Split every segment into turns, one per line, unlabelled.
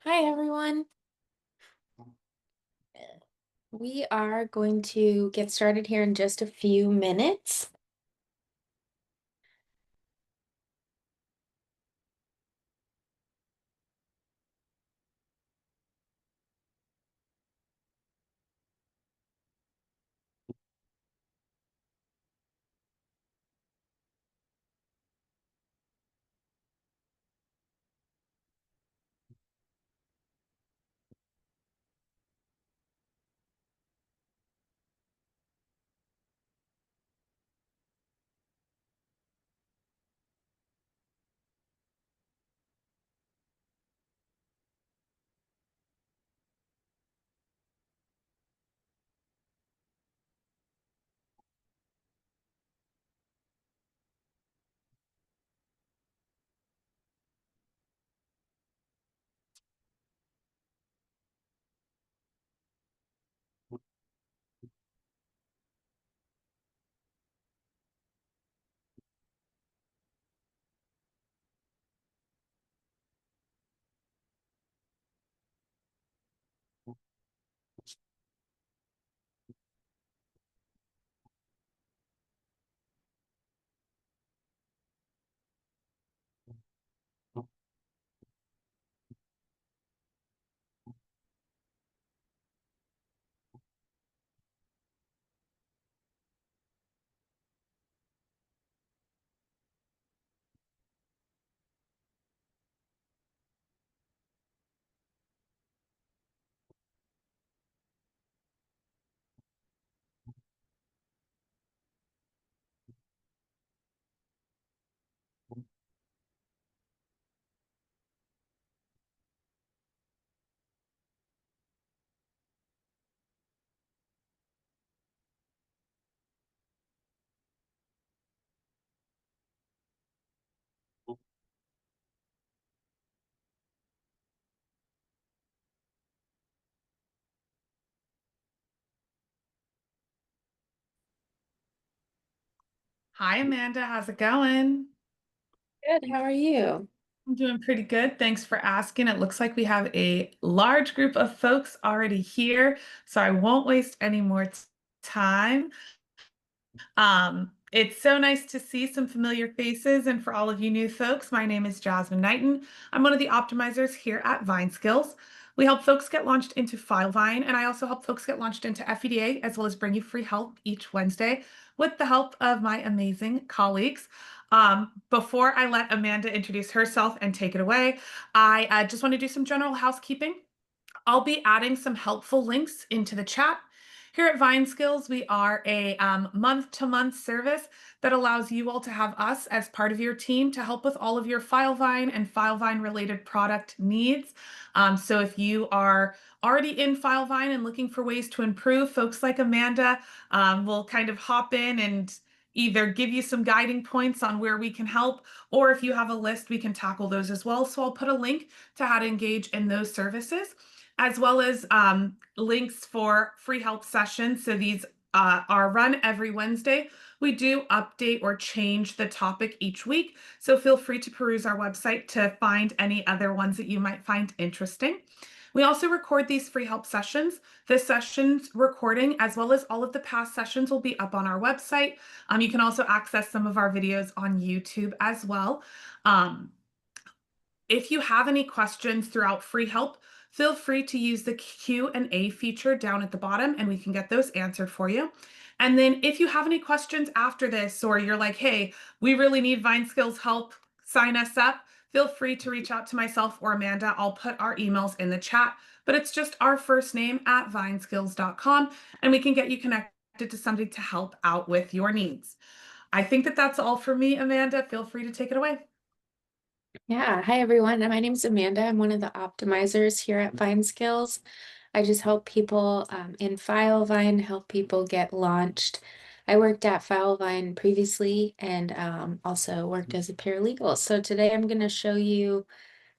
Hi, everyone. We are going to get started here in just a few minutes.
Hi, Amanda. How's it going?
Good, how are you?
I'm doing pretty good. Thanks for asking. It looks like we have a large group of folks already here, so I won't waste any more time. It's so nice to see some familiar faces, and for all of you new folks, my name is Jasmine Knighton. I'm one of the optimizers here at Vine Skills. We help folks get launched into Filevine, and I also help folks get launched into FEDA, as well as bring you free help each Wednesday with the help of my amazing colleagues. Before I let Amanda introduce herself and take it away, I just want to do some general housekeeping. I'll be adding some helpful links into the chat. Here at Vine Skills, we are a month-to-month service that allows you all to have us as part of your team to help with all of your Filevine and Filevine related product needs. So if you are already in Filevine and looking for ways to improve, folks like Amanda will kind of hop in and either give you some guiding points on where we can help, or if you have a list, we can tackle those as well. So I'll put a link to how to engage in those services, as well as links for free help sessions. So these are run every Wednesday. We do update or change the topic each week. So feel free to peruse our website to find any other ones that you might find interesting. We also record these free help sessions. This session's recording, as well as all of the past sessions, will be up on our website. You can also access some of our videos on YouTube as well. Um, if you have any questions throughout free help, feel free to use the Q&A feature down at the bottom and we can get those answered for you. And then if you have any questions after this, or you're like, hey, we really need Vine Skills help, sign us up, feel free to reach out to myself or Amanda. I'll put our emails in the chat, but it's just our first name at vineskills.com and we can get you connected to somebody to help out with your needs. I think that that's all for me, Amanda. Feel free to take it away.
Yeah, hi, everyone. My name's Amanda. I'm one of the optimizers here at Vine Skills. I just help people in Filevine, help people get launched. I worked at Filevine previously and also worked as a paralegal. So today I'm going to show you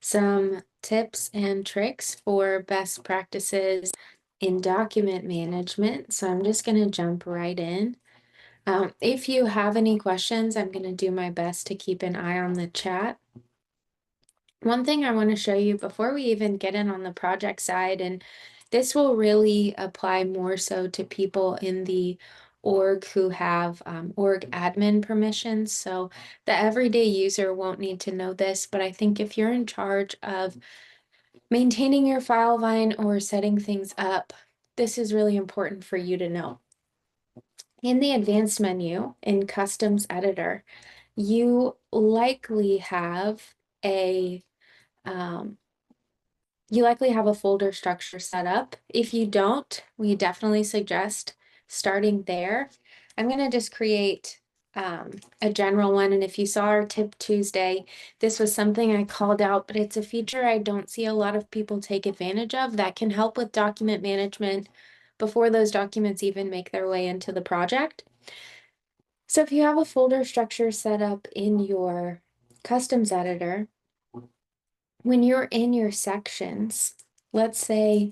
some tips and tricks for best practices in document management. So I'm just going to jump right in. If you have any questions, I'm going to do my best to keep an eye on the chat. One thing I want to show you before we even get in on the project side, and this will really apply more so to people in the org who have org admin permissions. So the everyday user won't need to know this, but I think if you're in charge of maintaining your Filevine or setting things up, this is really important for you to know. In the advanced menu in Customs Editor, you likely have a um, you likely have a folder structure set up. If you don't, we definitely suggest starting there. I'm going to just create a general one. And if you saw our Tip Tuesday, this was something I called out, but it's a feature I don't see a lot of people take advantage of that can help with document management before those documents even make their way into the project. So if you have a folder structure set up in your customs editor, when you're in your sections, let's say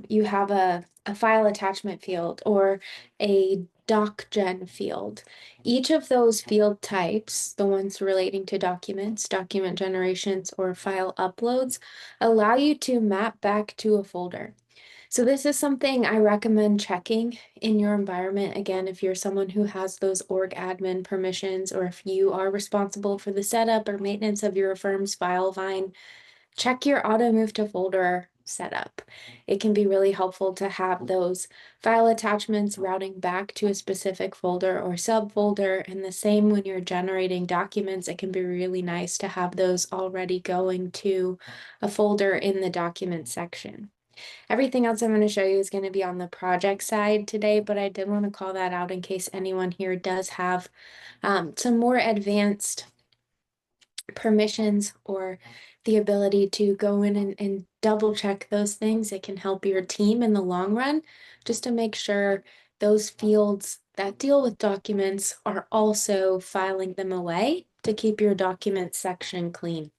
you have a file attachment field or a doc gen field. Each of those field types, the ones relating to documents, document generations, or file uploads, allow you to map back to a folder. So this is something I recommend checking in your environment. Again, if you're someone who has those org admin permissions, or if you are responsible for the setup or maintenance of your firm's Filevine, check your auto move to folder setup. It can be really helpful to have those file attachments routing back to a specific folder or subfolder. And the same when you're generating documents, it can be really nice to have those already going to a folder in the document section. Everything else I'm going to show you is going to be on the project side today, but I did want to call that out in case anyone here does have some more advanced permissions or the ability to go in and double check those things. It can help your team in the long run just to make sure those fields that deal with documents are also filing them away to keep your document section clean.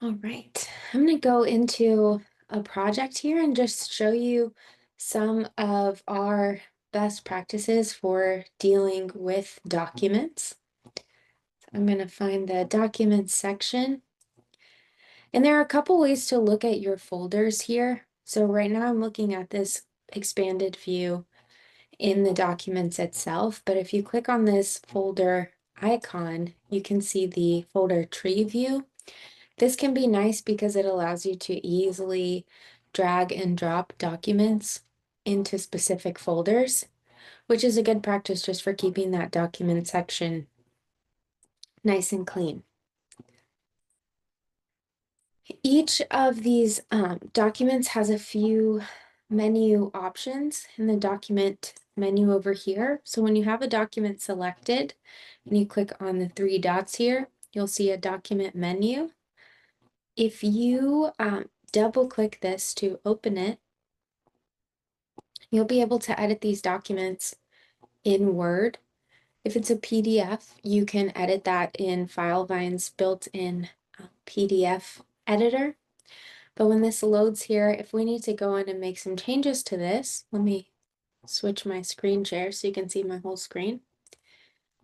All right, I'm going to go into a project here and just show you some of our best practices for dealing with documents. I'm going to find the documents section. And there are a couple ways to look at your folders here. So right now I'm looking at this expanded view in the documents itself. But if you click on this folder icon, you can see the folder tree view. This can be nice because it allows you to easily drag and drop documents into specific folders, which is a good practice just for keeping that document section nice and clean. Each of these documents has a few menu options in the document menu over here. So when you have a document selected and you click on the three dots here, you'll see a document menu. If you double click this to open it, you'll be able to edit these documents in Word. If it's a PDF, you can edit that in Filevine's built-in PDF editor. But when this loads here, if we need to go in and make some changes to this, let me switch my screen share so you can see my whole screen.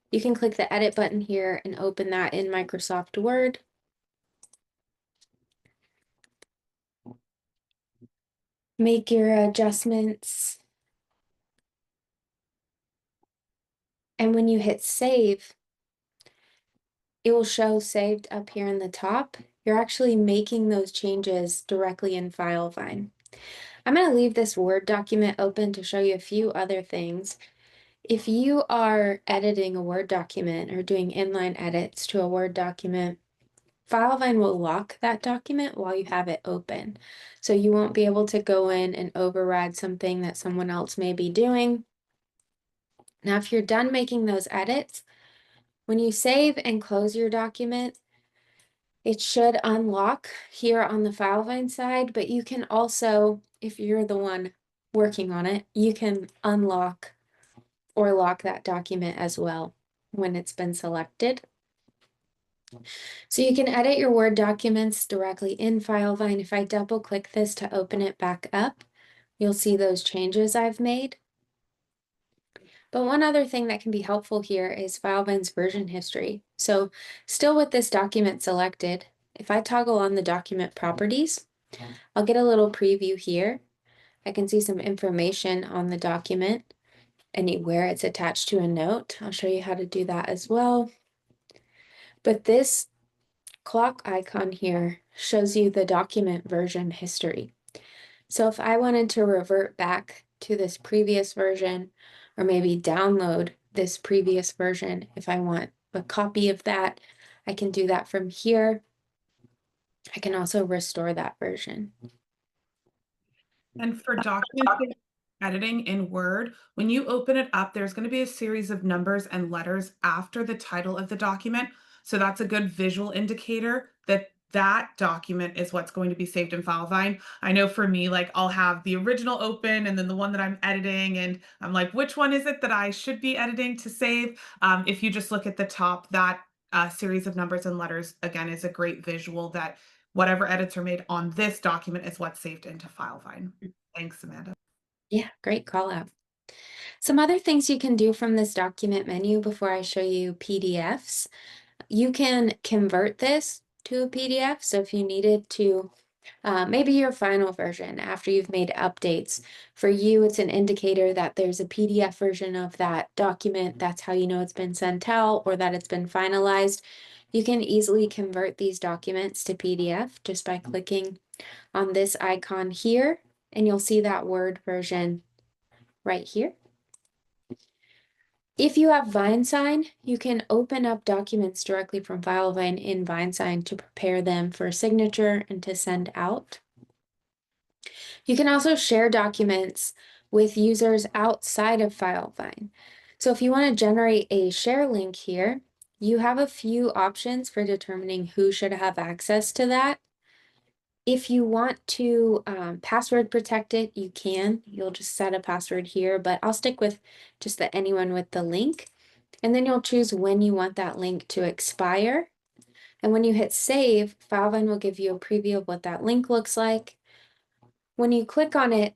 You can click the edit button here and open that in Microsoft Word. Make your adjustments. And when you hit save, it will show saved up here in the top. You're actually making those changes directly in Filevine. I'm going to leave this Word document open to show you a few other things. If you are editing a Word document or doing inline edits to a Word document, Filevine will lock that document while you have it open. So you won't be able to go in and override something that someone else may be doing. Now, if you're done making those edits, when you save and close your document, it should unlock here on the Filevine side, but you can also, if you're the one working on it, you can unlock or lock that document as well when it's been selected. So you can edit your Word documents directly in Filevine. If I double click this to open it back up, you'll see those changes I've made. But one other thing that can be helpful here is Filevine's version history. So still with this document selected, if I toggle on the document properties, I'll get a little preview here. I can see some information on the document and where it's attached to a note. I'll show you how to do that as well. But this clock icon here shows you the document version history. So if I wanted to revert back to this previous version, or maybe download this previous version, if I want a copy of that, I can do that from here. I can also restore that version.
And for document editing in Word, when you open it up, there's going to be a series of numbers and letters after the title of the document. So that's a good visual indicator that that document is what's going to be saved in Filevine. I know for me, like I'll have the original open and then the one that I'm editing, and I'm like, which one is it that I should be editing to save? If you just look at the top, that series of numbers and letters, again, is a great visual that whatever edits are made on this document is what's saved into Filevine. Thanks, Amanda.
Yeah, great call out. Some other things you can do from this document menu before I show you PDFs. You can convert this to a PDF. So if you needed to, maybe your final version after you've made updates, for you, it's an indicator that there's a PDF version of that document. That's how you know it's been sent out or that it's been finalized. You can easily convert these documents to PDF just by clicking on this icon here, and you'll see that Word version right here. If you have VineSign, you can open up documents directly from Filevine in VineSign to prepare them for signature and to send out. You can also share documents with users outside of Filevine. So if you want to generate a share link here, you have a few options for determining who should have access to that. If you want to password protect it, you can. You'll just set a password here, but I'll stick with just the anyone with the link. And then you'll choose when you want that link to expire. And when you hit save, Filevine will give you a preview of what that link looks like. When you click on it,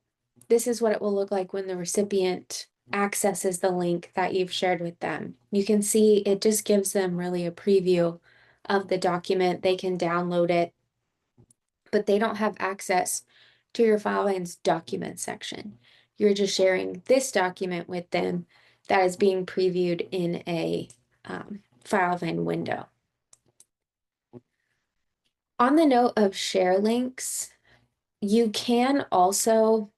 this is what it will look like when the recipient accesses the link that you've shared with them. You can see it just gives them really a preview of the document. They can download it, but they don't have access to your Filevine's document section. You're just sharing this document with them that is being previewed in a Filevine window. On the note of share links, you can also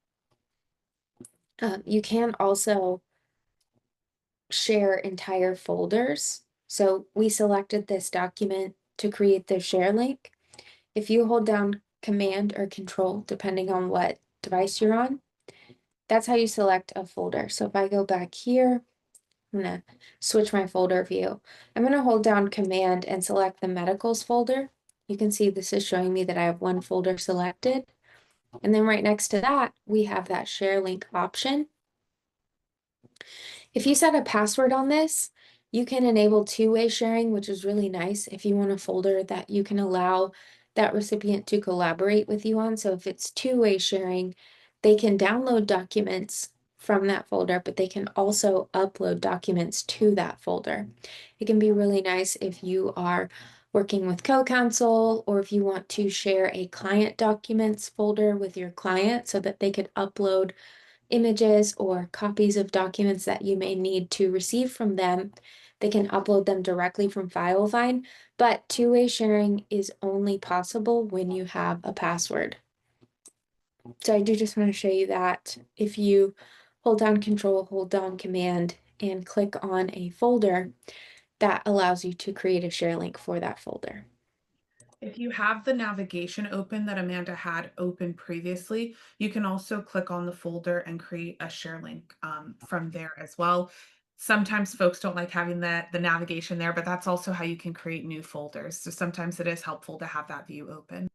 share entire folders. So we selected this document to create the share link. If you hold down Command or Control, depending on what device you're on, that's how you select a folder. So if I go back here, I'm going to switch my folder view. I'm going to hold down Command and select the medicals folder. You can see this is showing me that I have one folder selected. And then right next to that, we have that share link option. If you set a password on this, you can enable two-way sharing, which is really nice if you want a folder that you can allow that recipient to collaborate with you on. So if it's two-way sharing, they can download documents from that folder, but they can also upload documents to that folder. It can be really nice if you are working with co-counsel or if you want to share a client documents folder with your client so that they could upload images or copies of documents that you may need to receive from them. They can upload them directly from Filevine, but two-way sharing is only possible when you have a password. So I do just want to show you that if you hold down Control, hold down Command, and click on a folder, that allows you to create a share link for that folder.
If you have the navigation open that Amanda had open previously, you can also click on the folder and create a share link from there as well. Sometimes folks don't like having the navigation there, but that's also how you can create new folders. So sometimes it is helpful to have that view open.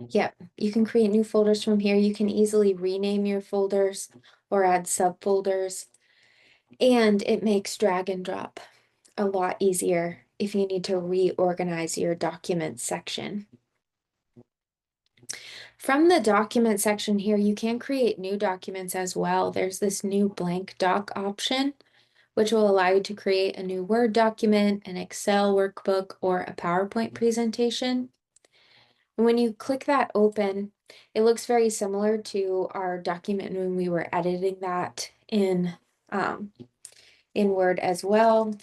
Yep, you can create new folders from here. You can easily rename your folders or add subfolders, and it makes drag and drop a lot easier if you need to reorganize your document section. From the document section here, you can create new documents as well. There's this new blank doc option, which will allow you to create a new Word document, an Excel workbook, or a PowerPoint presentation. And when you click that open, it looks very similar to our document when we were editing that um, in Word as well.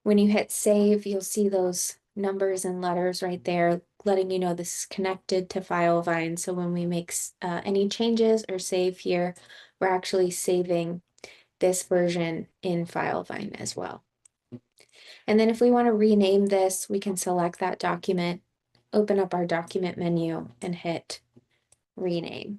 When you hit save, you'll see those numbers and letters right there, letting you know this is connected to Filevine. So when we make any changes or save here, we're actually saving this version in Filevine as well. And then if we want to rename this, we can select that document, open up our document menu, and hit rename.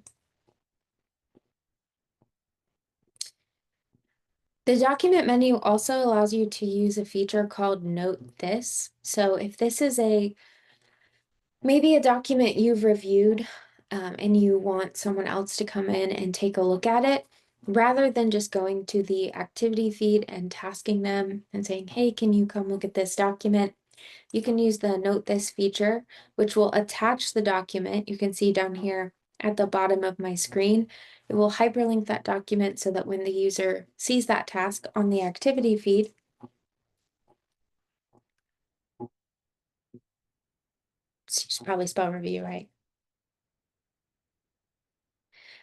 The document menu also allows you to use a feature called Note This. So if this is maybe a document you've reviewed and you want someone else to come in and take a look at it, rather than just going to the activity feed and tasking them and saying, hey, can you come look at this document? You can use the Note This feature, which will attach the document. You can see down here at the bottom of my screen, it will hyperlink that document so that when the user sees that task on the activity feed, you should probably spell review right.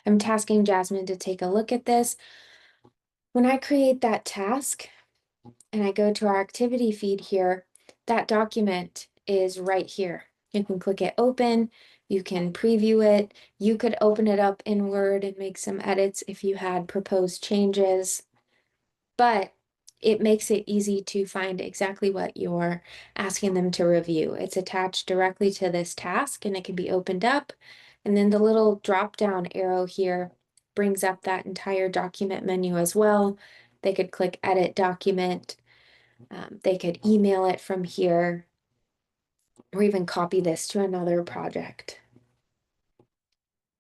I'm tasking Jasmine to take a look at this. When I create that task and I go to our activity feed here, that document is right here. You can click it open, you can preview it, you could open it up in Word and make some edits if you had proposed changes, but it makes it easy to find exactly what you're asking them to review. It's attached directly to this task and it can be opened up. And then the little drop down arrow here brings up that entire document menu as well. They could click edit document. They could email it from here or even copy this to another project.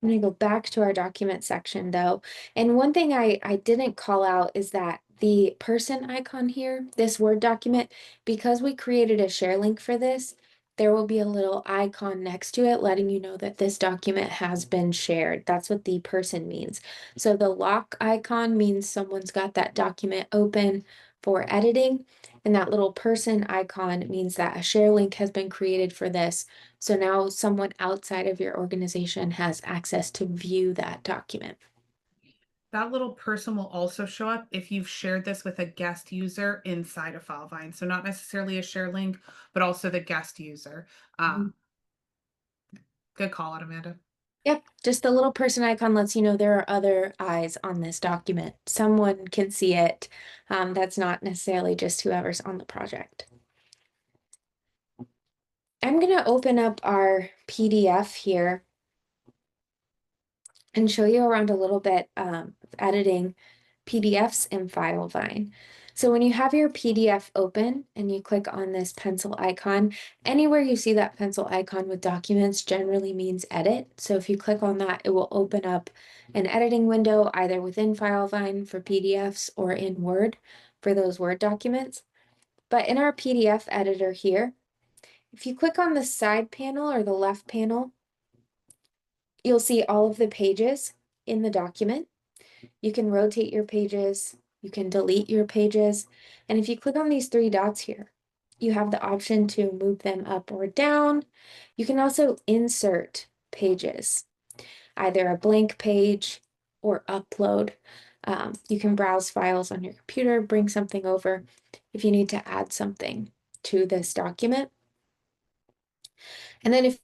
I'm going to go back to our document section though. And one thing I didn't call out is that the person icon here, this Word document, because we created a share link for this, there will be a little icon next to it letting you know that this document has been shared. That's what the person means. So the lock icon means someone's got that document open for editing, and that little person icon means that a share link has been created for this. So now someone outside of your organization has access to view that document.
That little person will also show up if you've shared this with a guest user inside of Filevine. So not necessarily a share link, but also the guest user.
Mhm.
Good call out, Amanda.
Yep, just the little person icon lets you know there are other eyes on this document. Someone can see it. That's not necessarily just whoever's on the project. I'm going to open up our PDF here and show you around a little bit editing PDFs in Filevine. So when you have your PDF open and you click on this pencil icon, anywhere you see that pencil icon with documents generally means edit. So if you click on that, it will open up an editing window either within Filevine for PDFs or in Word for those Word documents. But in our PDF editor here, if you click on the side panel or the left panel, you'll see all of the pages in the document. You can rotate your pages, you can delete your pages, and if you click on these three dots here, you have the option to move them up or down. You can also insert pages, either a blank page or upload. You can browse files on your computer, bring something over if you need to add something to this document. And then if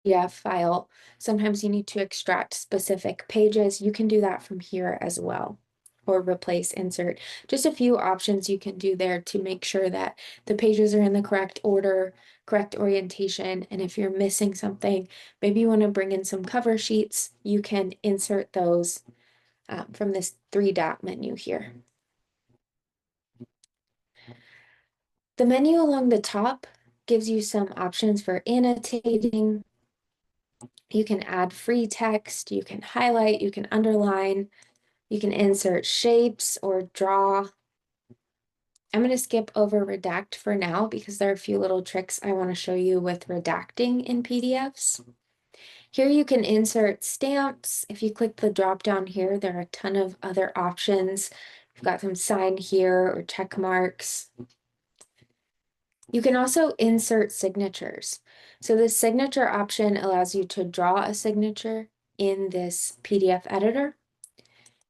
PDF file, sometimes you need to extract specific pages. You can do that from here as well, or replace, insert. Just a few options you can do there to make sure that the pages are in the correct order, correct orientation. And if you're missing something, maybe you want to bring in some cover sheets, you can insert those from this three dot menu here. The menu along the top gives you some options for annotating. You can add free text, you can highlight, you can underline, you can insert shapes or draw. I'm going to skip over redact for now because there are a few little tricks I want to show you with redacting in PDFs. Here you can insert stamps. If you click the drop down here, there are a ton of other options. You've got some sign here or check marks. You can also insert signatures. So the signature option allows you to draw a signature in this PDF editor.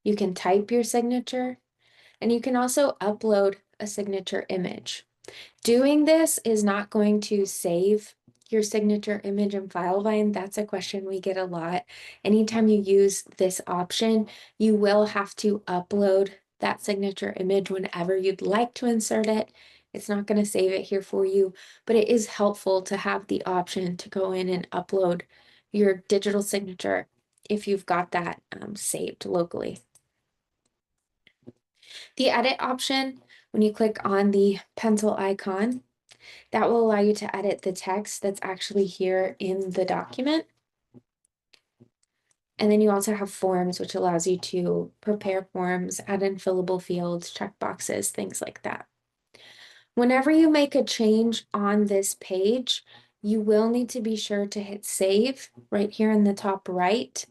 You can type your signature, and you can also upload a signature image. Doing this is not going to save your signature image in Filevine. That's a question we get a lot. Anytime you use this option, you will have to upload that signature image whenever you'd like to insert it. It's not going to save it here for you, but it is helpful to have the option to go in and upload your digital signature if you've got that saved locally. The edit option, when you click on the pencil icon, that will allow you to edit the text that's actually here in the document. And then you also have forms, which allows you to prepare forms, add in fillable fields, check boxes, things like that. Whenever you make a change on this page, you will need to be sure to hit save right here in the top right.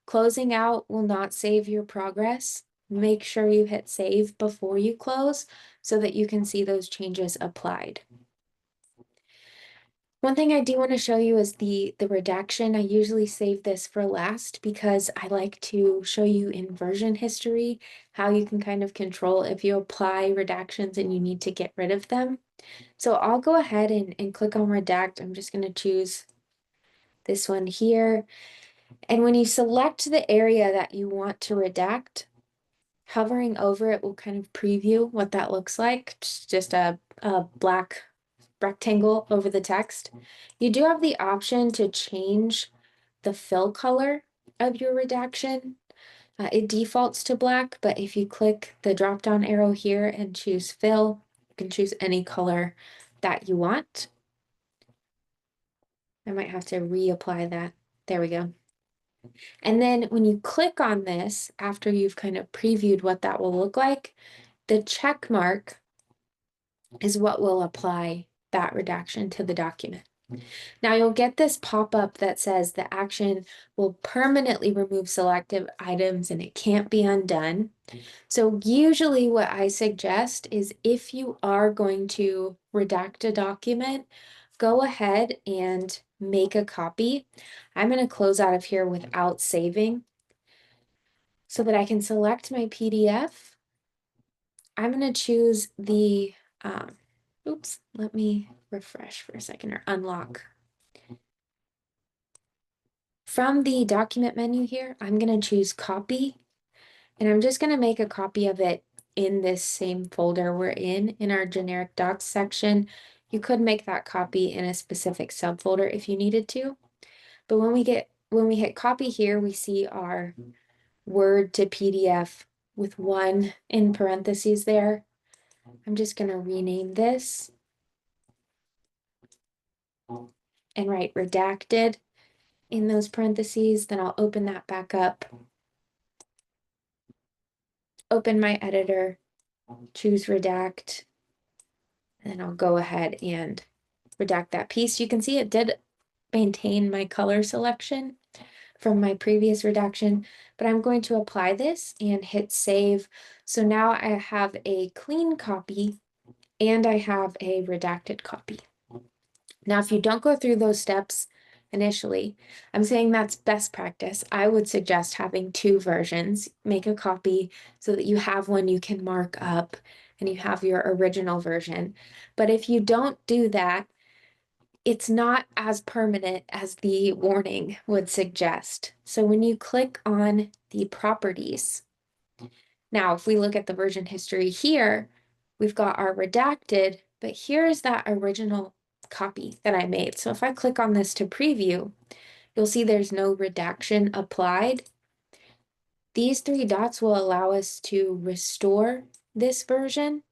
Closing out will not save your progress. Make sure you hit save before you close so that you can see those changes applied. One thing I do want to show you is the redaction. I usually save this for last because I like to show you in version history how you can kind of control if you apply redactions and you need to get rid of them. So I'll go ahead and click on redact. I'm just going to choose this one here. And when you select the area that you want to redact, hovering over it will kind of preview what that looks like. It's just a black rectangle over the text. You do have the option to change the fill color of your redaction. It defaults to black, but if you click the drop down arrow here and choose fill, you can choose any color that you want. I might have to reapply that. There we go. And then when you click on this, after you've kind of previewed what that will look like, the check mark is what will apply that redaction to the document. Now you'll get this pop-up that says the action will permanently remove selective items and it can't be undone. So usually what I suggest is if you are going to redact a document, go ahead and make a copy. I'm going to close out of here without saving so that I can select my PDF. I'm going to choose the, oops, let me refresh for a second or unlock. From the document menu here, I'm going to choose copy, and I'm just going to make a copy of it in this same folder we're in our generic docs section. You could make that copy in a specific subfolder if you needed to. But when we hit copy here, we see our Word to PDF with one in parentheses there. I'm just going to rename this and write redacted in those parentheses. Then I'll open that back up, open my editor, choose redact, and then I'll go ahead and redact that piece. You can see it did maintain my color selection from my previous redaction, but I'm going to apply this and hit save. So now I have a clean copy and I have a redacted copy. Now, if you don't go through those steps initially, I'm saying that's best practice. I would suggest having two versions. Make a copy so that you have one you can mark up and you have your original version. But if you don't do that, it's not as permanent as the warning would suggest. So when you click on the properties, now if we look at the version history here, we've got our redacted, but here's that original copy that I made. So if I click on this to preview, you'll see there's no redaction applied. These three dots will allow us to restore this version.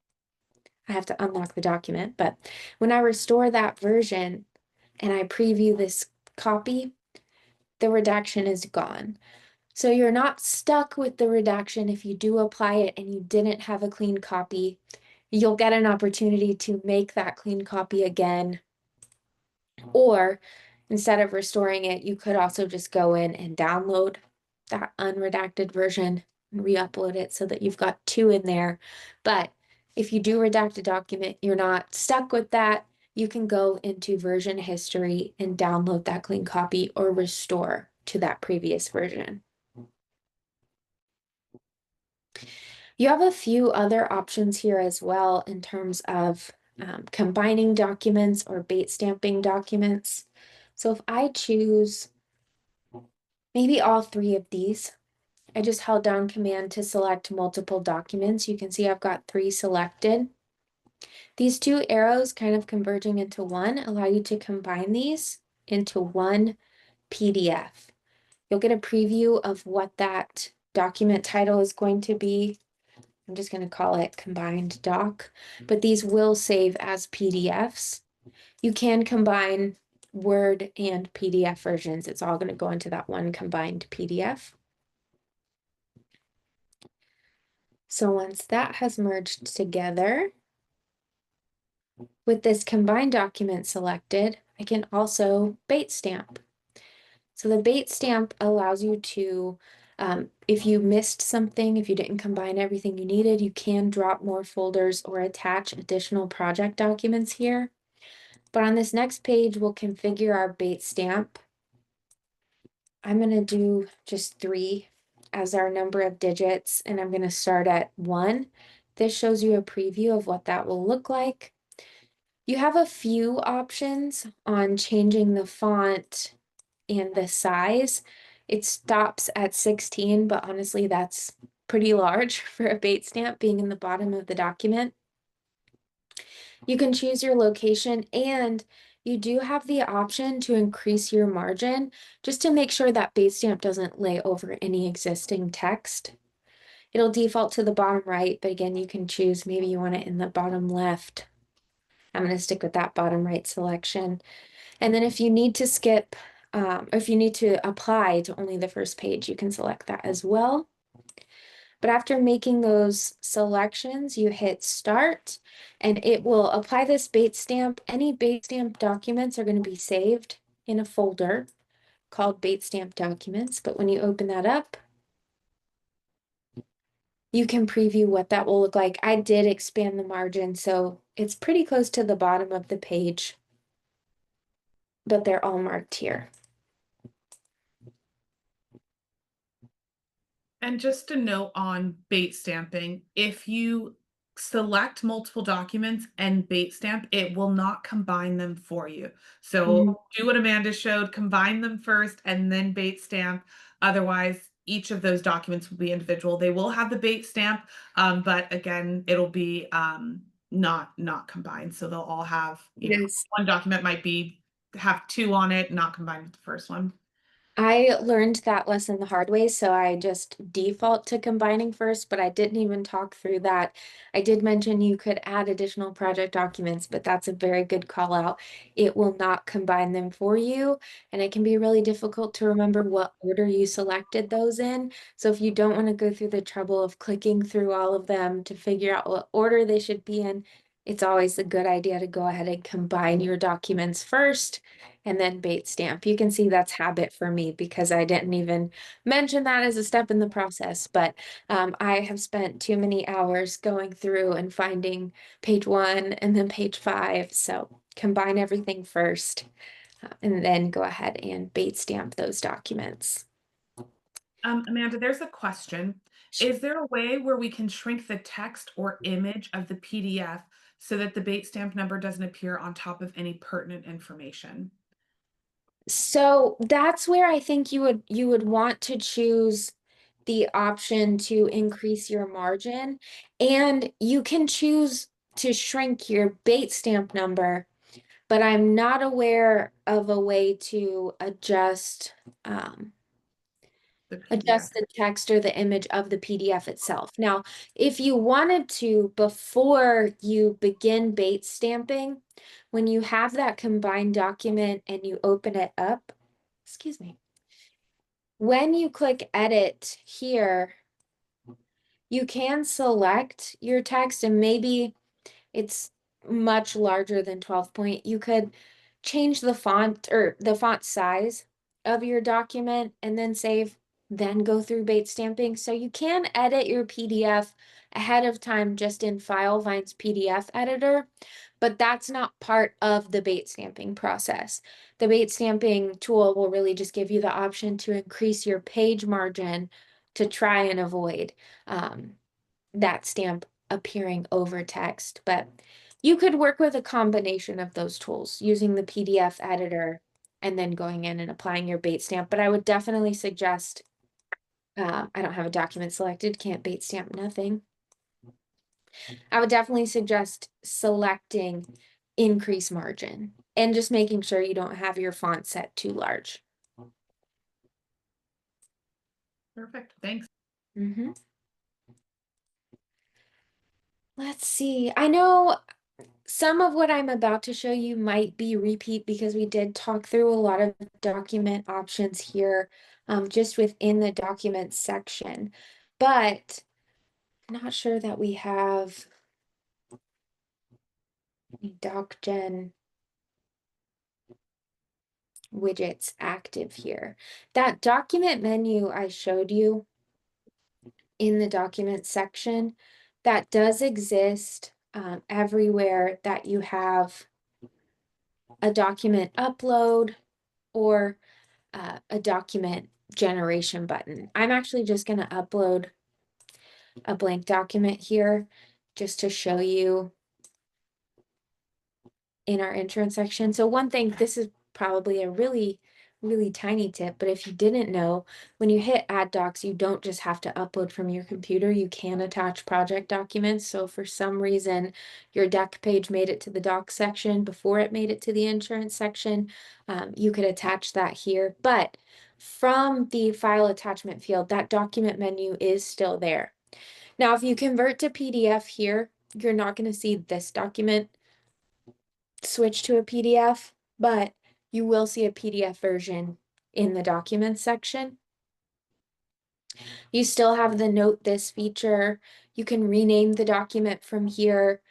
I have to unlock the document, but when I restore that version and I preview this copy, the redaction is gone. So you're not stuck with the redaction if you do apply it and you didn't have a clean copy. You'll get an opportunity to make that clean copy again. Or Instead of restoring it, you could also just go in and download that unredacted version and re-upload it so that you've got two in there. But if you do redact a document, you're not stuck with that. You can go into version history and download that clean copy or restore to that previous version. You have a few other options here as well in terms of combining documents or bait stamping documents. So if I choose maybe all three of these, I just held down Command to select multiple documents. You can see I've got three selected. These two arrows kind of converging into one allow you to combine these into one PDF. You'll get a preview of what that document title is going to be. I'm just going to call it combined doc, but these will save as PDFs. You can combine Word and PDF versions. It's all going to go into that one combined PDF. So once that has merged together, with this combined document selected, I can also bait stamp. So the bait stamp allows you to, if you missed something, if you didn't combine everything you needed, you can drop more folders or attach additional project documents here. But on this next page, we'll configure our bait stamp. I'm going to do just 3 as our number of digits, and I'm going to start at 1. This shows you a preview of what that will look like. You have a few options on changing the font and the size. It stops at 16, but honestly, that's pretty large for a bait stamp being in the bottom of the document. You can choose your location, and you do have the option to increase your margin just to make sure that bait stamp doesn't lay over any existing text. It'll default to the bottom right, but again, you can choose maybe you want it in the bottom left. I'm going to stick with that bottom right selection. And then if you need to skip, or if you need to apply to only the first page, you can select that as well. But after making those selections, you hit start and it will apply this bait stamp. Any bait stamp documents are going to be saved in a folder called bait stamp documents. But when you open that up, you can preview what that will look like. I did expand the margin, so it's pretty close to the bottom of the page, but they're all marked here.
And just a note on bait stamping, if you select multiple documents and bait stamp, it will not combine them for you. So do what Amanda showed, combine them first and then bait stamp. Otherwise, each of those documents will be individual. They will have the bait stamp, but again, it'll be not combined. So they'll all have,
Yes.
one document might have 2 on it, not combined with the first one.
I learned that lesson the hard way, so I just default to combining first, but I didn't even talk through that. I did mention you could add additional project documents, but that's a very good call out. It will not combine them for you, and it can be really difficult to remember what order you selected those in. So if you don't want to go through the trouble of clicking through all of them to figure out what order they should be in, it's always a good idea to go ahead and combine your documents first and then bait stamp. You can see that's habit for me because I didn't even mention that as a step in the process, but I have spent too many hours going through and finding page 1 and then page 5. So combine everything first and then go ahead and bait stamp those documents.
Amanda, there's a question. Is there a way where we can shrink the text or image of the PDF so that the bait stamp number doesn't appear on top of any pertinent information?
So that's where I think you would want to choose the option to increase your margin, and you can choose to shrink your bait stamp number, but I'm not aware of a way to um,
The PDF.
adjust the text or the image of the PDF itself. Now, if you wanted to, before you begin bait stamping, when you have that combined document and you open it up, excuse me, when you click edit here, you can select your text and maybe it's much larger than 12 point. You could change the font or the font size of your document and then save, then go through bait stamping. So you can edit your PDF ahead of time just in Filevine's PDF editor, but that's not part of the bait stamping process. The bait stamping tool will really just give you the option to increase your page margin to try and avoid that stamp appearing over text. But you could work with a combination of those tools using the PDF editor and then going in and applying your bait stamp. But I would definitely suggest, I don't have a document selected, can't bait stamp nothing. I would definitely suggest selecting increase margin and just making sure you don't have your font set too large.
Perfect. Thanks.
Mm-hmm. Let's see. I know some of what I'm about to show you might be repeat because we did talk through a lot of document options here, just within the document section, but I'm not sure that we have any DocGen widgets active here. That document menu I showed you in the document section, that does exist everywhere that you have a document upload or a document generation button. I'm actually just going to upload a blank document here just to show you in our insurance section. So one thing, this is probably a really tiny tip, but if you didn't know, when you hit add docs, you don't just have to upload from your computer, you can attach project documents. So for some reason, your deck page made it to the docs section before it made it to the insurance section, you could attach that here. But from the file attachment field, that document menu is still there. Now, if you convert to PDF here, you're not going to see this document switch to a PDF, but you will see a PDF version in the documents section. You still have the note this feature. You can rename the document from here.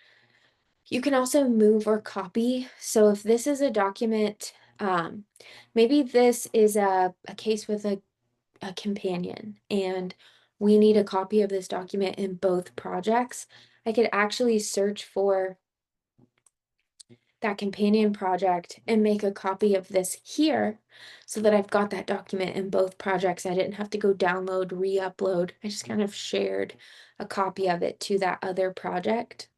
You can also move or copy. So if this is a document, maybe this is a case with a companion and we need a copy of this document in both projects. I could actually search for that companion project and make a copy of this here so that I've got that document in both projects. I didn't have to go download, re-upload. I just kind of shared a copy of it to that other project.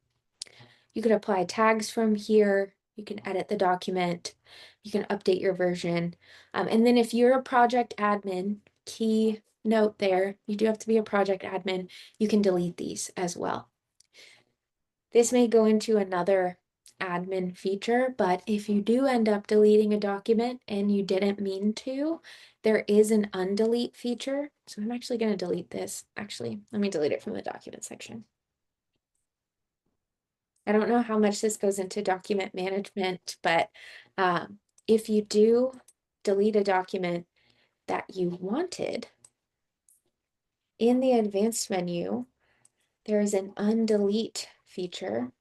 You could apply tags from here. You can edit the document. You can update your version. And then if you're a project admin, key note there, you do have to be a project admin. You can delete these as well. This may go into another admin feature, but if you do end up deleting a document and you didn't mean to, there is an undelete feature. So I'm actually going to delete this. Actually, let me delete it from the document section. I don't know how much this goes into document management, but if you do delete a document that you wanted, in the advanced menu, there is an undelete feature.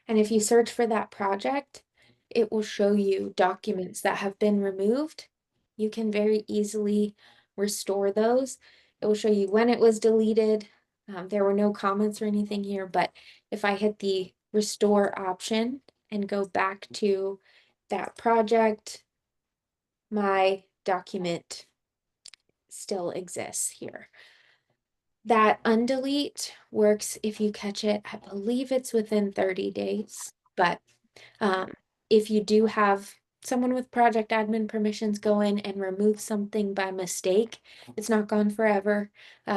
And if you search for that project, it will show you documents that have been removed. You can very easily restore those. It will show you when it was deleted. There were no comments or anything here, but if I hit the restore option and go back to that project, my document still exists here. That undelete works if you catch it. I believe it's within 30 days, but um, if you do have someone with project admin permissions go in and remove something by mistake, it's not gone forever.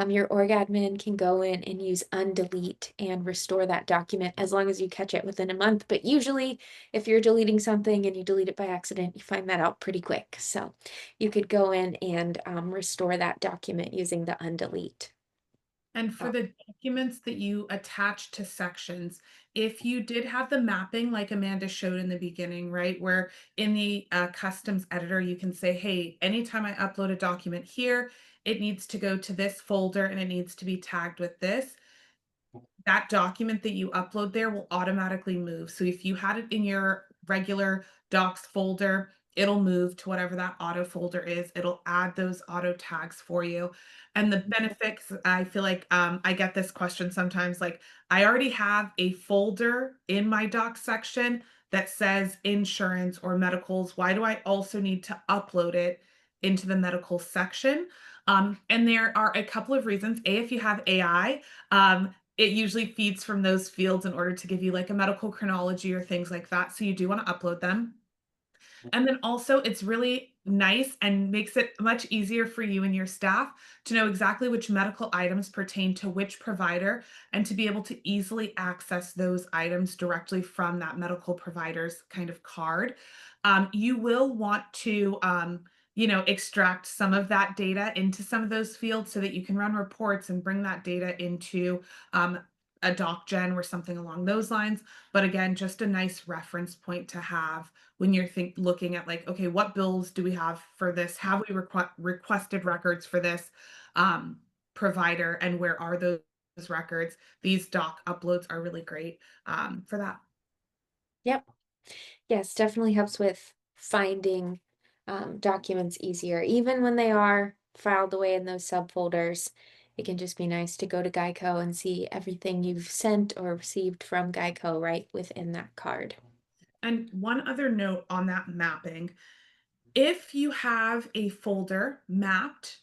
Your org admin can go in and use undelete and restore that document as long as you catch it within a month. But usually, if you're deleting something and you delete it by accident, you find that out pretty quick. So you could go in and restore that document using the undelete.
And for
Oh,
the documents that you attach to sections, if you did have the mapping like Amanda showed in the beginning, right, where in the customs editor, you can say, hey, anytime I upload a document here, it needs to go to this folder and it needs to be tagged with this. that document that you upload there will automatically move. So if you had it in your regular docs folder, it'll move to whatever that auto folder is. It'll add those auto tags for you. And the benefits, I feel like I get this question sometimes like, I already have a folder in my docs section that says insurance or medicals. Why do I also need to upload it into the medical section? And there are a couple of reasons. A, if you have AI, it usually feeds from those fields in order to give you like a medical chronology or things like that. So you do want to upload them. And then also, it's really nice and makes it much easier for you and your staff to know exactly which medical items pertain to which provider and to be able to easily access those items directly from that medical provider's kind of card. You will want to, extract some of that data into some of those fields so that you can run reports and bring that data into a doc gen or something along those lines. But again, just a nice reference point to have when you're looking at like, okay, what bills do we have for this? Have we requested records for this provider, and where are those records? These doc uploads are really great for that.
Yep. Yes, definitely helps with finding documents easier. Even when they are filed away in those subfolders, it can just be nice to go to Geico and see everything you've sent or received from Geico right within that card.
And one other note on that mapping, if you have a folder mapped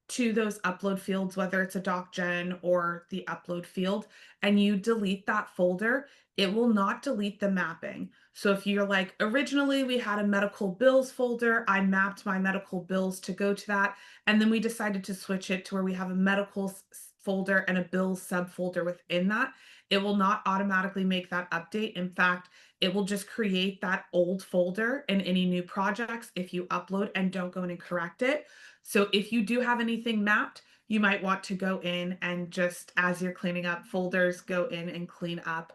to those upload fields, whether it's a doc gen or the upload field, and you delete that folder, it will not delete the mapping. So if you're like, originally we had a medical bills folder, I mapped my medical bills to go to that, and then we decided to switch it to where we have a medical folder and a bills subfolder within that, it will not automatically make that update. In fact, it will just create that old folder in any new projects if you upload and don't go in and correct it. So if you do have anything mapped, you might want to go in and just as you're cleaning up folders, go in and clean up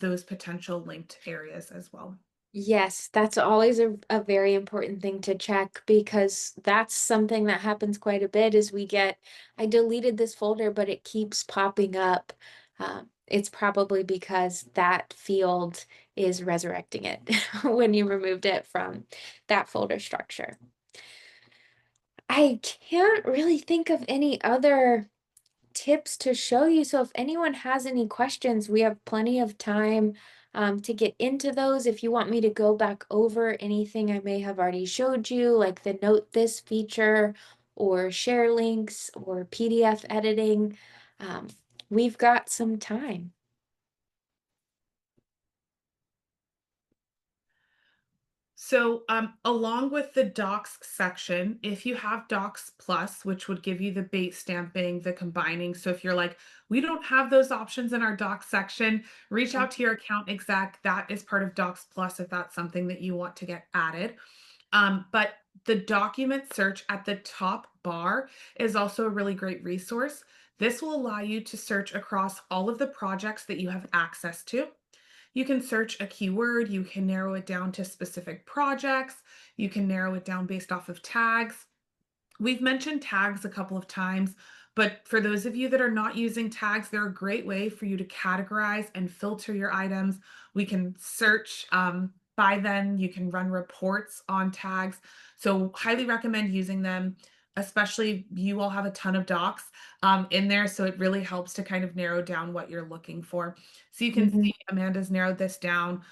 those potential linked areas as well.
Yes, that's always a very important thing to check because that's something that happens quite a bit is I deleted this folder, but it keeps popping up. It's probably because that field is resurrecting it when you removed it from that folder structure. I can't really think of any other tips to show you. So if anyone has any questions, we have plenty of time to get into those. If you want me to go back over anything I may have already showed you, like the Note This feature or share links or PDF editing, um, we've got some time.
So, along with the docs section, if you have Docs Plus, which would give you the bait stamping, the combining. So, if you're like, we don't have those options in our docs section, reach out to your account exec. That is part of Docs Plus if that's something that you want to get added. But the document search at the top bar is also a really great resource. This will allow you to search across all of the projects that you have access to. You can search a keyword, you can narrow it down to specific projects, you can narrow it down based off of tags. We've mentioned tags a couple of times, but for those of you that are not using tags, they're a great way for you to categorize and filter your items. We can search by them, you can run reports on tags. So, highly recommend using them. Especially, you all have a ton of docs in there, so it really helps to kind of narrow down what you're looking for. So, you can
Mhm.
see Amanda's narrowed this down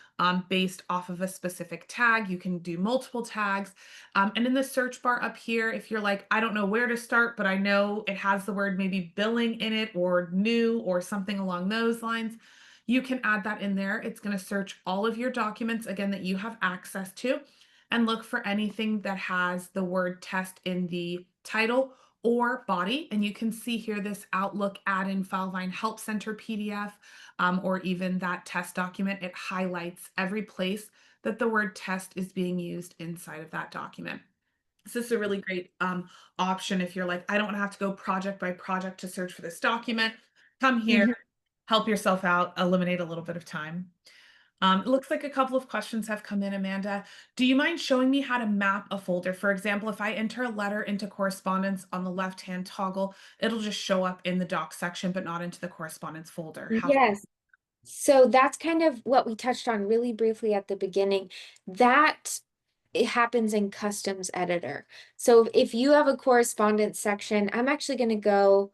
based off of a specific tag. You can do multiple tags. And in the search bar up here, if you're like, I don't know where to start, but I know it has the word maybe billing in it or new or something along those lines, you can add that in there. It's going to search all of your documents again that you have access to and look for anything that has the word test in the title or body. And you can see here this Outlook add-in Filevine Help Center PDF or even that test document. It highlights every place that the word test is being used inside of that document. So this is a really great option if you're like, I don't want to have to go project by project to search for this document. Come here,
Mhm.
help yourself out, eliminate a little bit of time. It looks like a couple of questions have come in, Amanda. Do you mind showing me how to map a folder? For example, if I enter a letter into correspondence on the left-hand toggle, it'll just show up in the doc section, but not into the correspondence folder. How?
Yes. So that's kind of what we touched on really briefly at the beginning. That it happens in customs editor. So if you have a correspondence section, I'm actually going to go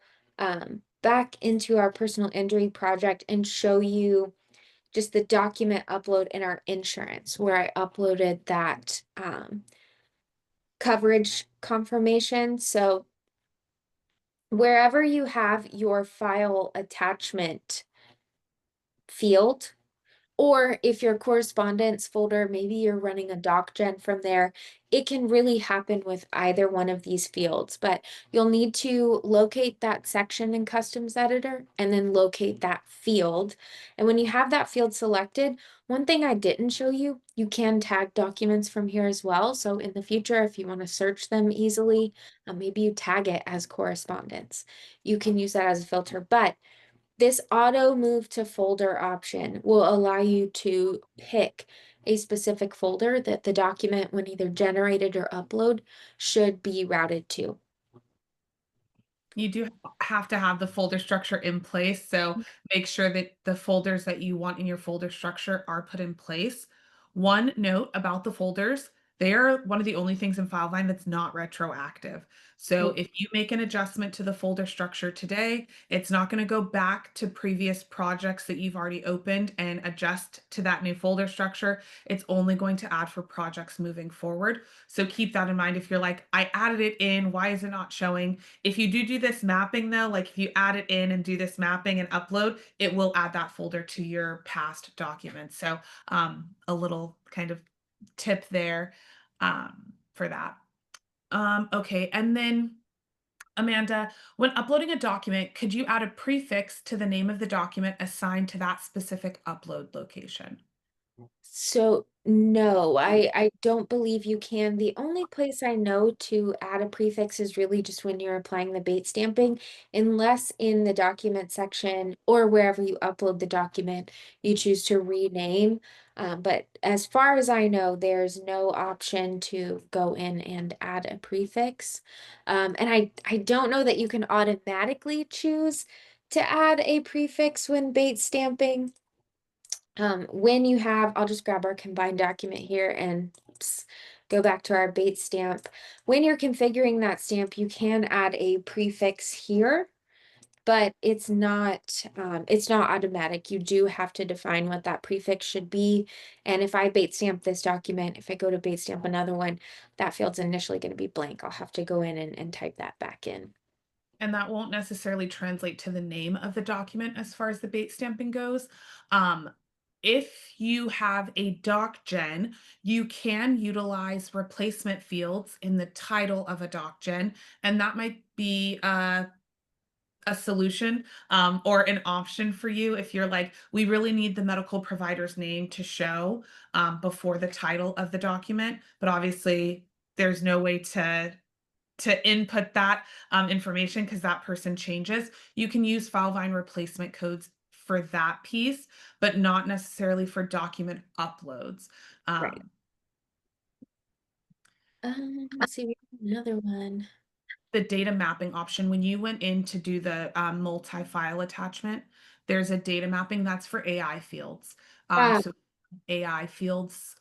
back into our personal injury project and show you just the document upload in our insurance where I uploaded that coverage confirmation. So wherever you have your file attachment field, or if your correspondence folder, maybe you're running a doc gen from there, it can really happen with either one of these fields. But you'll need to locate that section in Customs Editor and then locate that field. And when you have that field selected, one thing I didn't show you, you can tag documents from here as well. So in the future, if you want to search them easily, maybe you tag it as correspondence. You can use that as a filter. But this auto move to folder option will allow you to pick a specific folder that the document, when either generated or upload, should be routed to.
You do have to have the folder structure in place, so make sure that the folders that you want in your folder structure are put in place. One note about the folders, they are one of the only things in Filevine that's not retroactive. So
Mm.
if you make an adjustment to the folder structure today, it's not going to go back to previous projects that you've already opened and adjust to that new folder structure. It's only going to add for projects moving forward. So keep that in mind. If you're like, I added it in, why is it not showing? If you do this mapping though, like if you add it in and do this mapping and upload, it will add that folder to your past documents. So a little kind of tip there for that. Okay, and then Amanda, when uploading a document, could you add a prefix to the name of the document assigned to that specific upload location?
So no, I don't believe you can. The only place I know to add a prefix is really just when you're applying the bait stamping, unless in the document section or wherever you upload the document, you choose to rename. But as far as I know, there's no option to go in and add a prefix. And I don't know that you can automatically choose to add a prefix when bait stamping. When you have, I'll just grab our combined document here and go back to our bait stamp. When you're configuring that stamp, you can add a prefix here, but it's not automatic. You do have to define what that prefix should be. And if I bait stamp this document, if I go to bait stamp another one, that field's initially going to be blank. I'll have to go in and type that back in.
And that won't necessarily translate to the name of the document as far as the bait stamping goes. Um, if you have a doc gen, you can utilize replacement fields in the title of a doc gen, and that might be a solution or an option for you if you're like, we really need the medical provider's name to show before the title of the document, but obviously there's no way to input that information because that person changes. You can use Filevine replacement codes for that piece, but not necessarily for document uploads.
Right.
Um,
Let's see, we have another one.
the data mapping option, when you went in to do the multi-file attachment, there's a data mapping that's for AI fields.
Uh,
So AI fields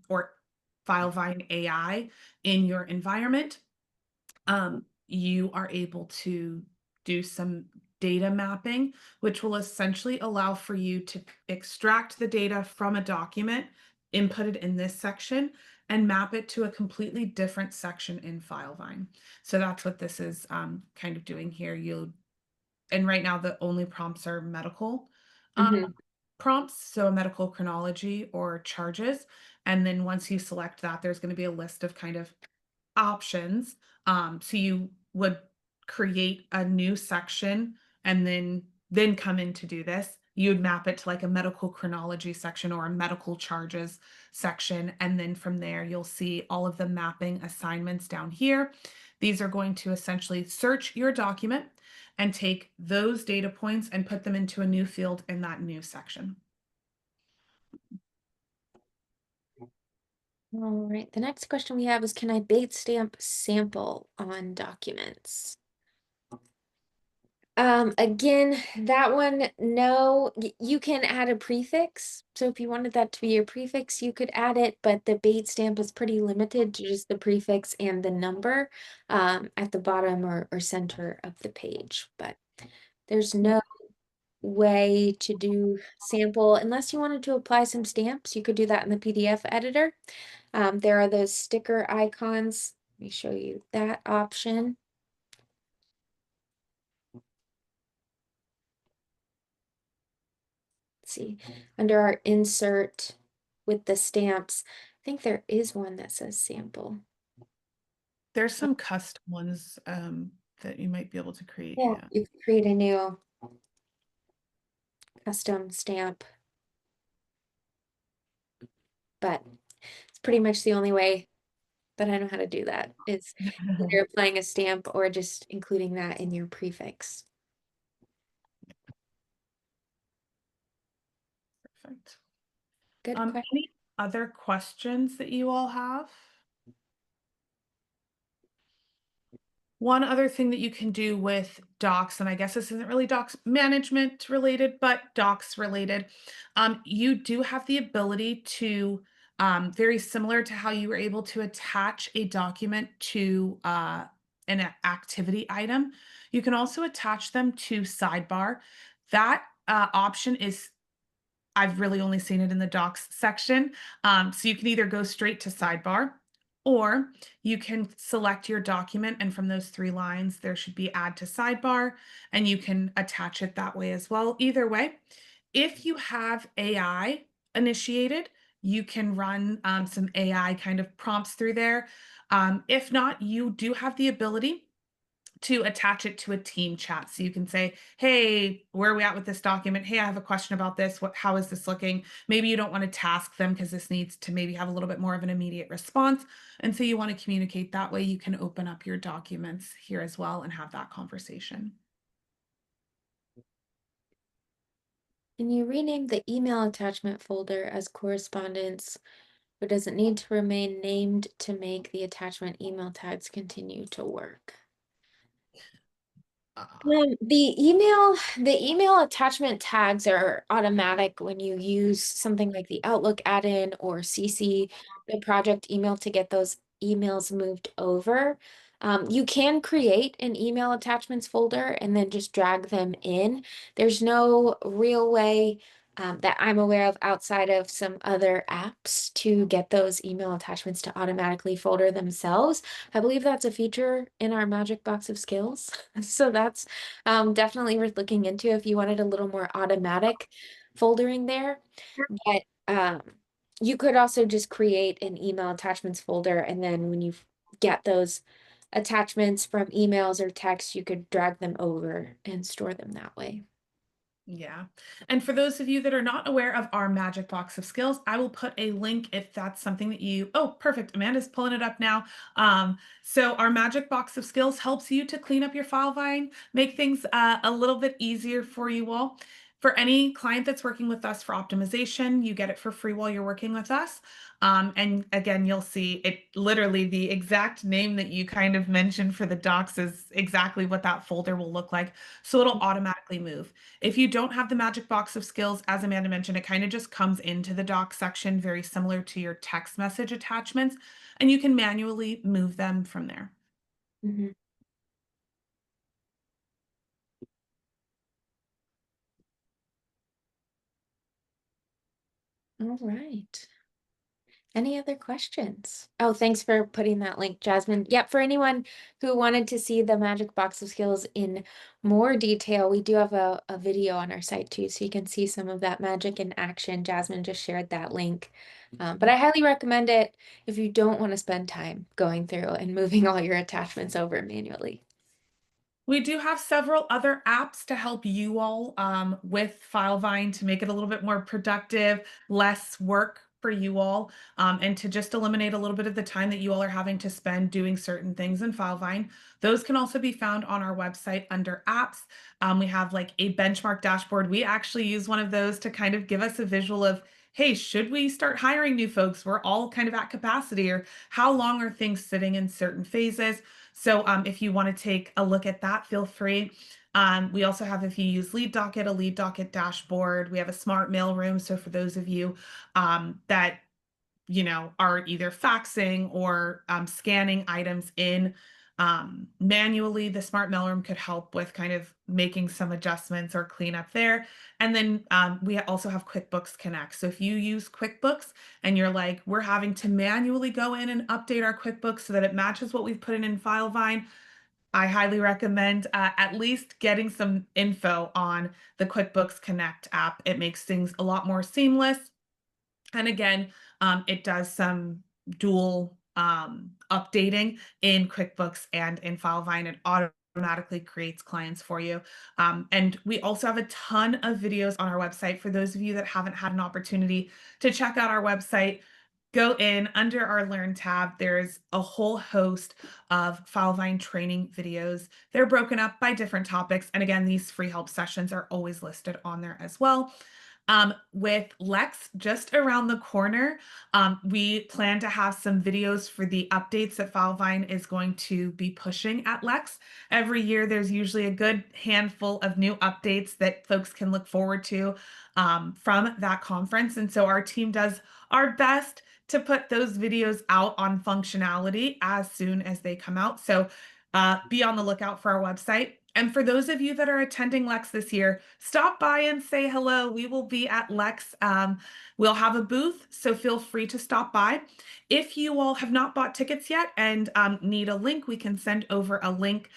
or Filevine AI in your environment, you are able to do some data mapping, which will essentially allow for you to extract the data from a document, input it in this section, and map it to a completely different section in Filevine. So that's what this is kind of doing here. And right now the only prompts are medical
mhm.
prompts, so a medical chronology or charges. And then once you select that, there's going to be a list of kind of options. So you would create a new section and then come in to do this. You would map it to like a medical chronology section or a medical charges section. And then from there, you'll see all of the mapping assignments down here. These are going to essentially search your document and take those data points and put them into a new field in that new section.
All right. The next question we have is, can I bait stamp sample on documents? Again, that one, no, you can add a prefix. So if you wanted that to be your prefix, you could add it, but the bait stamp is pretty limited to just the prefix and the number at the bottom or center of the page. But there's no way to do sample unless you wanted to apply some stamps. You could do that in the PDF editor. There are those sticker icons. Let me show you that option. Let's see, under our insert with the stamps, I think there is one that says sample.
There's some custom ones that you might be able to create.
Yeah,
Yeah.
you can create a new custom stamp, but it's pretty much the only way that I know how to do that is either applying a stamp or just including that in your prefix.
Perfect.
Good question.
Any other questions that you all have? One other thing that you can do with docs, and I guess this isn't really docs management related, but docs related, you do have the ability to, very similar to how you were able to attach a document to an activity item, you can also attach them to sidebar. That option is I've really only seen it in the docs section. So you can either go straight to sidebar or you can select your document. And from those 3 lines, there should be add to sidebar and you can attach it that way as well. Either way, if you have AI initiated, you can run some AI kind of prompts through there. If not, you do have the ability to attach it to a team chat. So you can say, hey, where are we at with this document? Hey, I have a question about this. How is this looking? Maybe you don't want to task them because this needs to maybe have a little bit more of an immediate response. And so you want to communicate that way. You can open up your documents here as well and have that conversation.
Can you rename the email attachment folder as correspondence, or does it need to remain named to make the attachment email tags continue to work?
Uh,
The email attachment tags are automatic when you use something like the Outlook add-in or CC the project email to get those emails moved over. You can create an email attachments folder and then just drag them in. There's no real way that I'm aware of outside of some other apps to get those email attachments to automatically folder themselves. I believe that's a feature in our Magic Box of Skills. So that's definitely worth looking into if you wanted a little more automatic foldering there. But you could also just create an email attachments folder, and then when you get those attachments from emails or text, you could drag them over and store them that way.
Yeah. And for those of you that are not aware of our Magic Box of Skills, I will put a link if that's something that oh, perfect. Amanda's pulling it up now. So our Magic Box of Skills helps you to clean up your Filevine, make things a little bit easier for you all. For any client that's working with us for optimization, you get it for free while you're working with us. And again, you'll see it literally the exact name that you kind of mentioned for the docs is exactly what that folder will look like. So it'll automatically move. If you don't have the Magic Box of Skills, as Amanda mentioned, it kind of just comes into the doc section, very similar to your text message attachments, and you can manually move them from there.
Mhm. All right. Any other questions? Oh, thanks for putting that link, Jasmine. Yep, for anyone who wanted to see the Magic Box of Skills in more detail, we do have a video on our site too, so you can see some of that magic in action. Jasmine just shared that link. But I highly recommend it if you don't want to spend time going through and moving all your attachments over manually.
We do have several other apps to help you all with Filevine to make it a little bit more productive, less work for you all, and to just eliminate a little bit of the time that you all are having to spend doing certain things in Filevine. Those can also be found on our website under apps. We have like a benchmark dashboard. We actually use one of those to kind of give us a visual of, hey, should we start hiring new folks? We're all kind of at capacity, or how long are things sitting in certain phases? So if you want to take a look at that, feel free. We also have, if you use Lead Docket, a Lead Docket dashboard. We have a smart mail room. So for those of you that are either faxing or scanning items in manually, the smart mailroom could help with kind of making some adjustments or cleanup there. And then we also have QuickBooks Connect. So if you use QuickBooks and you're like, we're having to manually go in and update our QuickBooks so that it matches what we've put in Filevine, I highly recommend at least getting some info on the QuickBooks Connect app. It makes things a lot more seamless. And again, it does some dual updating in QuickBooks and in Filevine. It automatically creates clients for you. And we also have a ton of videos on our website. For those of you that haven't had an opportunity to check out our website, go in under our Learn tab. There's a whole host of Filevine training videos. They're broken up by different topics. And again, these free help sessions are always listed on there as well. With Lex just around the corner, we plan to have some videos for the updates that Filevine is going to be pushing at Lex. Every year, there's usually a good handful of new updates that folks can look forward to from that conference. And so our team does our best to put those videos out on functionality as soon as they come out. So be on the lookout for our website. And for those of you that are attending Lex this year, stop by and say hello. We will be at Lex. We'll have a booth, so feel free to stop by. If you all have not bought tickets yet and need a link, we can send over a link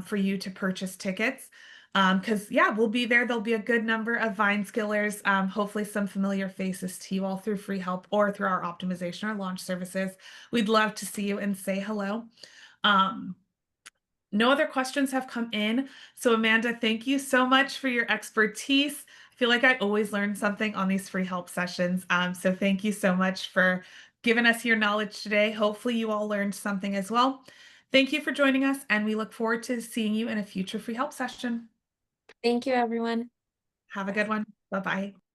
for you to purchase tickets. Because yeah, we'll be there. There'll be a good number of Vine Skillers, hopefully some familiar faces to you all through free help or through our optimization or launch services. We'd love to see you and say hello. Um, no other questions have come in. So Amanda, thank you so much for your expertise. I feel like I always learn something on these free help sessions. So thank you so much for giving us your knowledge today. Hopefully you all learned something as well. Thank you for joining us, and we look forward to seeing you in a future free help session.
Thank you, everyone.
Have a good one. Bye-bye.